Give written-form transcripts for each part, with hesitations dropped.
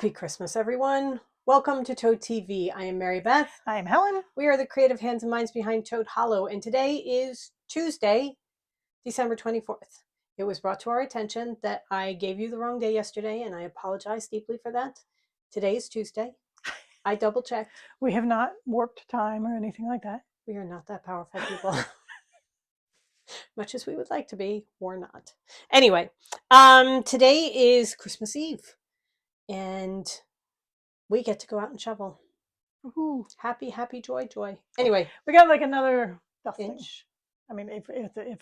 Happy Christmas, everyone. Welcome to Toad TV. I am Mary Beth. I am Helen. We are the creative hands and minds behind Toad Hollow, and today is Tuesday, December 24th. It was brought to our attention that I gave you the wrong day yesterday, and I apologize deeply for that. Today is Tuesday. I double-checked. We have not warped time or anything like that. We are not that powerful people. Much as we would like to be, we're not. Anyway, today is Christmas Eve, and we get to go out and shovel. Woohoo. Happy, happy, joy, joy. Anyway, we got like another inch. I mean, if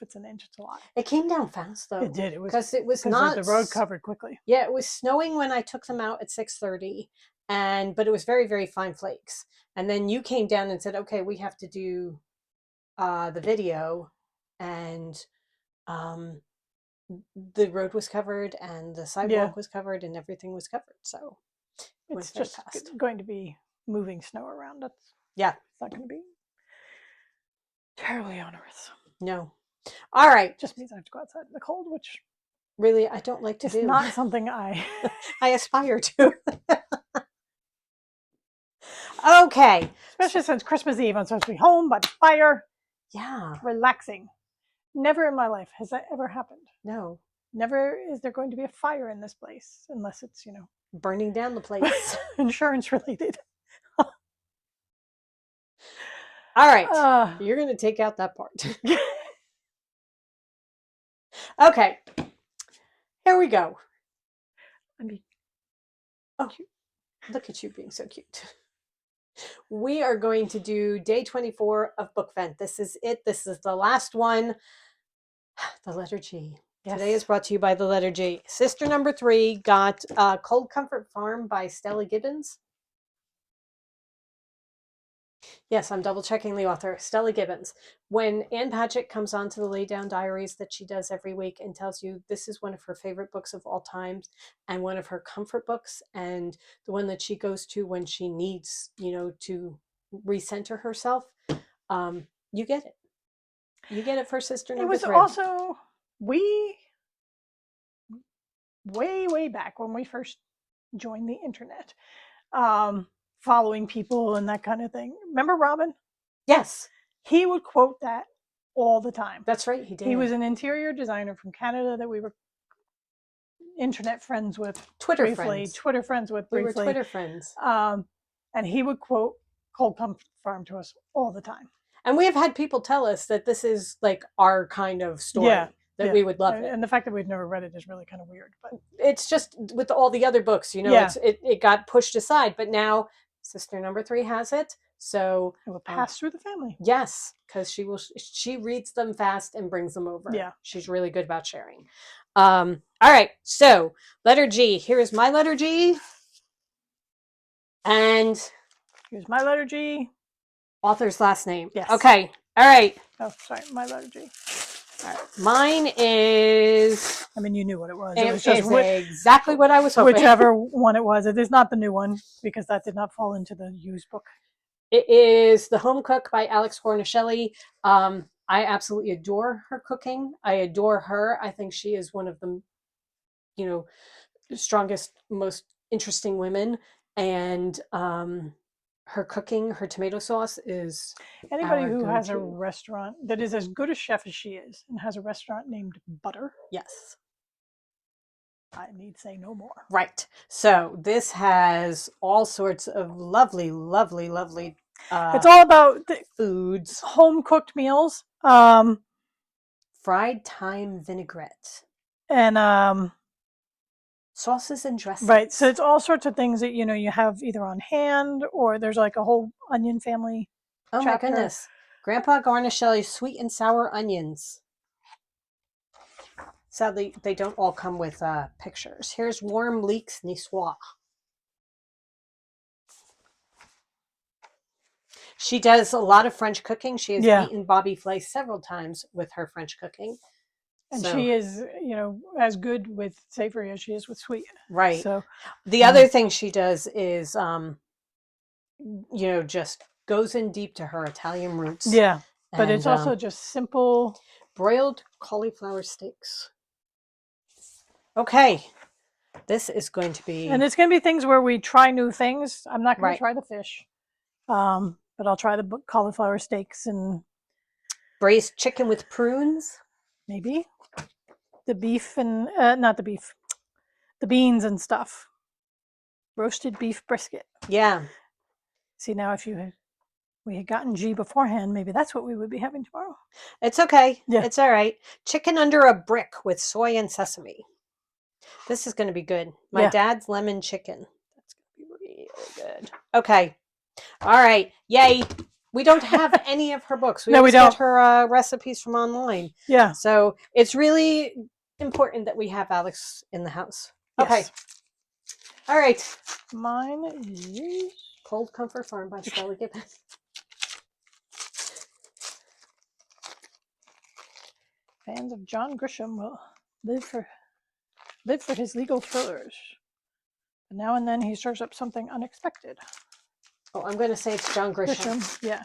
it's an inch, it's a lot. It came down fast though. It did. It was because it was not the road covered quickly. Yeah, it was snowing when I took them out at 6:30, but it was very, very fine flakes. And then you came down and said, "Okay, we have to do the video," and the road was covered and the sidewalk was covered and everything was covered. So it's just going to be moving snow around. It's not going to be terribly onerous. No. All right. Just means I have to go outside in the cold, which really I don't like to do. It's not something I aspire to. Okay. Especially since Christmas Eve, I'm supposed to be home by the fire. Yeah. Relaxing. Never in my life has that ever happened. No. Never is there going to be a fire in this place unless it's, burning down the place. Insurance related. All right. You're going to take out that part. Okay. Here we go. Cute. Look at you being so cute. We are going to do day 24 of bookvent. This is it. This is the last one. The letter G. Yes. Today is brought to you by the letter G. Sister number 3 got Cold Comfort Farm by Stella Gibbons. Yes, I'm double checking the author, Stella Gibbons. When Ann Patchett comes on to the Lay Down Diaries that she does every week and tells you this is one of her favorite books of all time and one of her comfort books and the one that she goes to when she needs, to recenter herself, you get it. You get it for Sister number 3. It was also, way back when we first joined the internet, following people and that kind of thing. Remember Robin? Yes. He would quote that all the time. That's right, he did. He was an interior designer from Canada that we were internet friends with. Twitter briefly. friends. Twitter friends with briefly. We were Twitter friends. And he would quote Cold Comfort Farm to us all the time. And we have had people tell us that this is like our kind of story. That we would love it. And the fact that we've never read it is really kind of weird. But it's just with all the other books, it got pushed aside. But now Sister number 3 has it. So it will pass through the family. Yes, because she reads them fast and brings them over. Yeah. She's really good about sharing. All right. So letter G. Here is my letter G. And here's my letter G. Author's last name. Yes. Okay. All right. Oh, sorry. My letter G. All right. Mine is... I mean, you knew what it was. It was just exactly what I was hoping. Whichever one it was. It is not the new one because that did not fall into the used book. It is The Home Cook by Alex Cornicelli. I absolutely adore her cooking. I adore her. I think she is one of the, strongest, most interesting women. And her cooking, her tomato sauce is anybody who has a restaurant that is as good a chef as she is and has a restaurant named Butter. Yes. I need say no more. Right. So this has all sorts of lovely, lovely, lovely it's all about the foods. Home cooked meals. Fried thyme vinaigrette. And sauces and dressings. Right. So it's all sorts of things that, you have either on hand or there's like a whole onion family. Oh chapter. My goodness. Grandpa Cornicelli's sweet and sour onions. Sadly, they don't all come with pictures. Here's warm leeks niçoise. She does a lot of French cooking. She has eaten Bobby Flay several times with her French cooking. And she is, as good with savory as she is with sweet. Right. So the other thing she does is, just goes in deep to her Italian roots. Yeah. But it's also just simple broiled cauliflower steaks. Okay. This is going to be And it's going to be things where we try new things. I'm not going Right. to try the fish, but I'll try the cauliflower steaks and braised chicken with prunes. maybe the beef and not the beef, the beans and stuff. Roasted beef brisket. Yeah. See, now if we had gotten G beforehand, maybe that's what we would be having tomorrow. It's okay. Yeah. It's all right. Chicken under a brick with soy and sesame. This is going to be good. My dad's lemon chicken. That's going to be really good. Okay. All right. Yay. We don't have any of her books. We always get her recipes from online. Yeah. So it's really important that we have Alex in the house. Yes. Okay. All right. Mine is Cold Comfort Farm by Stella Gibbons. Fans of John Grisham will live for his legal thrillers. But now and then he stirs up something unexpected. Oh, I'm going to say it's John Grisham. Yeah.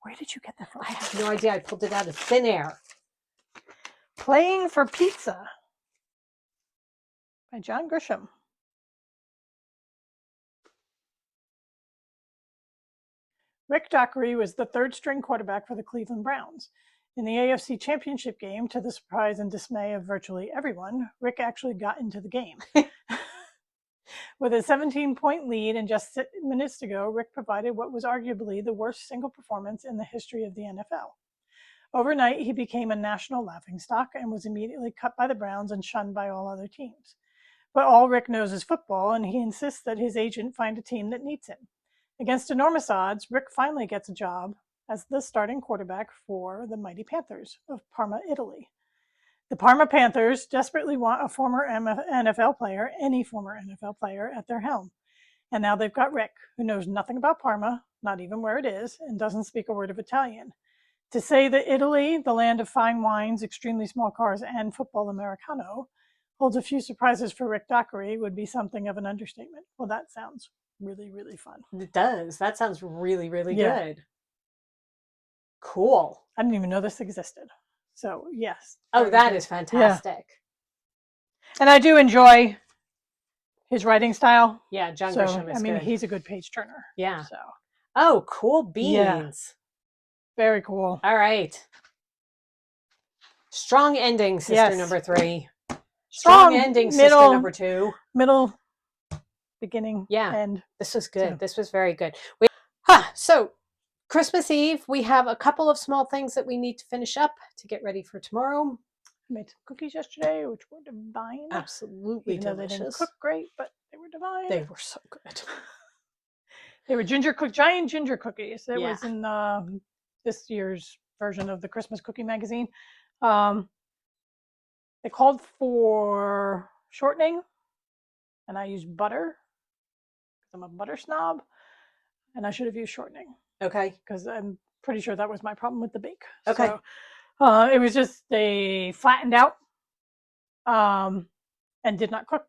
Where did you get that from? I have no idea. I pulled it out of thin air. Playing for Pizza by John Grisham. Rick Dockery was the third-string quarterback for the Cleveland Browns. In the AFC Championship game, to the surprise and dismay of virtually everyone, Rick actually got into the game. With a 17-point lead and just 6 minutes to go, Rick provided what was arguably the worst single performance in the history of the NFL. Overnight, he became a national laughingstock and was immediately cut by the Browns and shunned by all other teams. But all Rick knows is football, and he insists that his agent find a team that needs him. Against enormous odds, Rick finally gets a job as the starting quarterback for the mighty Panthers of Parma, Italy. The Parma Panthers desperately want a former NFL player, any former NFL player, at their helm. And now they've got Rick, who knows nothing about Parma, not even where it is, and doesn't speak a word of Italian. To say that Italy, the land of fine wines, extremely small cars, and football Americano, holds a few surprises for Rick Dockery would be something of an understatement. Well, that sounds really, really fun. It does. That sounds really, really good. Cool. I didn't even know this existed. So, yes. Oh, that is fantastic. Yeah. And I do enjoy his writing style. Yeah, John Grisham is good. He's a good page turner. Yeah. So. Oh, cool beans. Yeah. Very cool. All right. Strong ending, sister number 3. Strong ending, sister number 2. Middle, beginning, end. This was good. So. This was very good. So Christmas Eve, we have a couple of small things that we need to finish up to get ready for tomorrow. I made some cookies yesterday, which were divine. Absolutely delicious. They didn't cook great, but they were divine. They were so good. They were giant ginger cookies. That was in this year's version of the Christmas Cookie Magazine. They called for shortening, and I used butter because I'm a butter snob, and I should have used shortening. Okay. Because I'm pretty sure that was my problem with the bake. Okay. So, it was just they flattened out and did not cook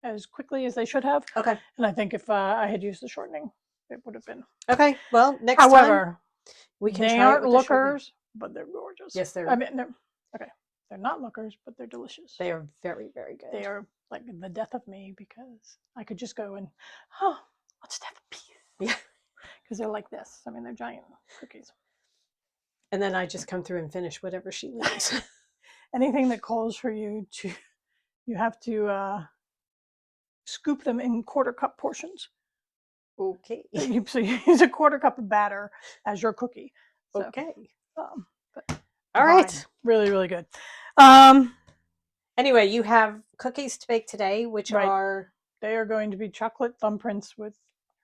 as quickly as they should have. Okay. And I think if I had used the shortening, it would have been. Okay. Well, next time we can they try aren't it with lookers, but they're gorgeous. Yes, they're. I mean, they're not lookers, but they're delicious. They are very, very good. They are like the death of me because I could just go and, I'll just have a piece. Yeah. Because they're like this. I mean, they're giant cookies. And then I just come through and finish whatever she leaves. Anything that calls for you have to scoop them in quarter cup portions. Okay. So you use a quarter cup of batter as your cookie. So, okay. All right. Really, really good. Anyway, you have cookies to bake today, which are... They are going to be chocolate thumbprints with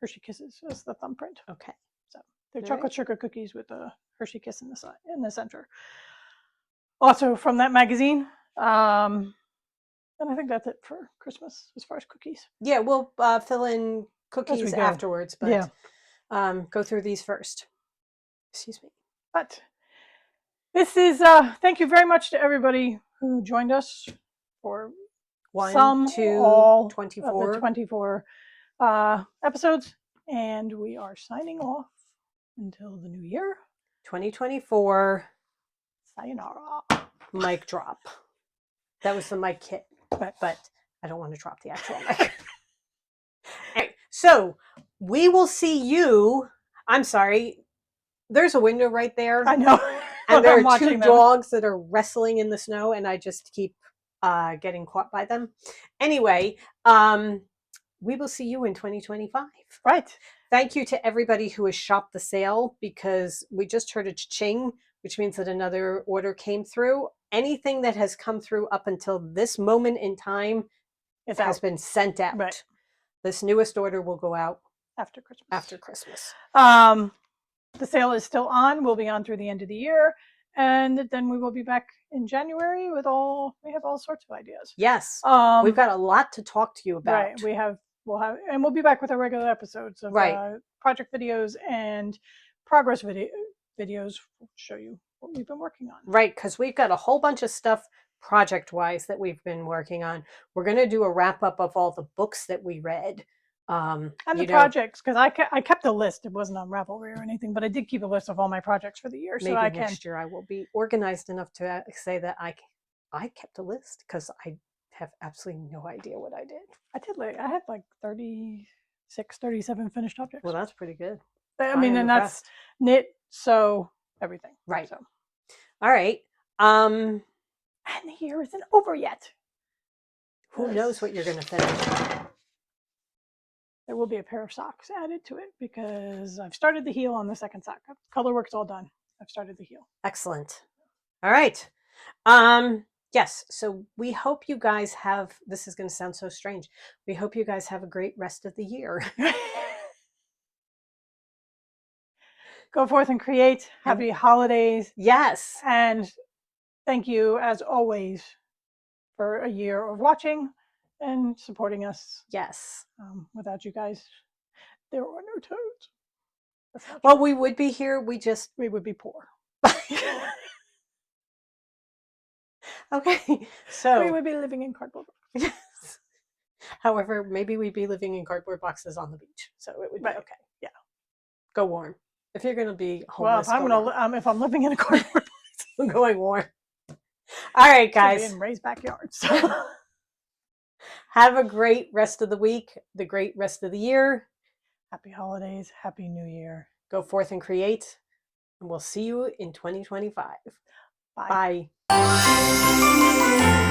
Hershey Kisses as the thumbprint. Okay. So they're chocolate sugar cookies with a Hershey Kiss in the center. Also from that magazine. And I think that's it for Christmas as far as cookies. Yeah, we'll fill in cookies afterwards, but go through these first. Excuse me. But this is thank you very much to everybody who joined us for 1, 2, 24. 24 episodes, and we are signing off until the new year. 2024. Sayonara. Mic drop. That was the mic hit. but I don't want to drop the actual mic. Anyway, so we will see you. I'm sorry. There's a window right there. I know. And there I'm are two watching them. dogs that are wrestling in the snow, and I just keep getting caught by them. Anyway, we will see you in 2025. Right. Thank you to everybody who has shopped the sale, because we just heard a ching, which means that another order came through. Anything that has come through up until this moment in time has been sent out. Right. This newest order will go out after Christmas. After Christmas. The sale is still on. We'll be on through the end of the year. And then we will be back in January with we have all sorts of ideas. Yes. We've got a lot to talk to you about. Right. We'll be back with our regular episodes of project videos and progress videos. We'll show you what we've been working on. Right. Because we've got a whole bunch of stuff project-wise that we've been working on. We're going to do a wrap-up of all the books that we read. And the projects, because I kept a list. It wasn't on Ravelry or anything, but I did keep a list of all my projects for the year. Maybe next year I will be organized enough to say that I kept a list, because I have absolutely no idea what I did. I had like 36, 37 finished objects. Well, that's pretty good. I mean, and that's knit, sew, everything. Right. So. All right. And the year isn't over yet. Who knows what you're going to finish? There will be a pair of socks added to it, because I've started the heel on the second sock. Color work's all done. I've started the heel. Excellent. All right. Yes. So we hope you guys have, this is going to sound so strange. We hope you guys have a great rest of the year. Go forth and create. Happy holidays. Yes. And thank you, as always, for a year of watching and supporting us. Yes. Without you guys, there are no toads. Well, we would be here. We would be poor. Okay. So we would be living in cardboard boxes. Yes. However, maybe we'd be living in cardboard boxes on the beach. So it would be okay. Yeah. Go warm. If you're going to be homeless. Well, if I'm living in a cardboard box, I'm going warm. All right, guys. in Ray's backyard. So. Have a great rest of the week, the great rest of the year. Happy holidays. Happy New Year. Go forth and create. And we'll see you in 2025. Bye. Bye.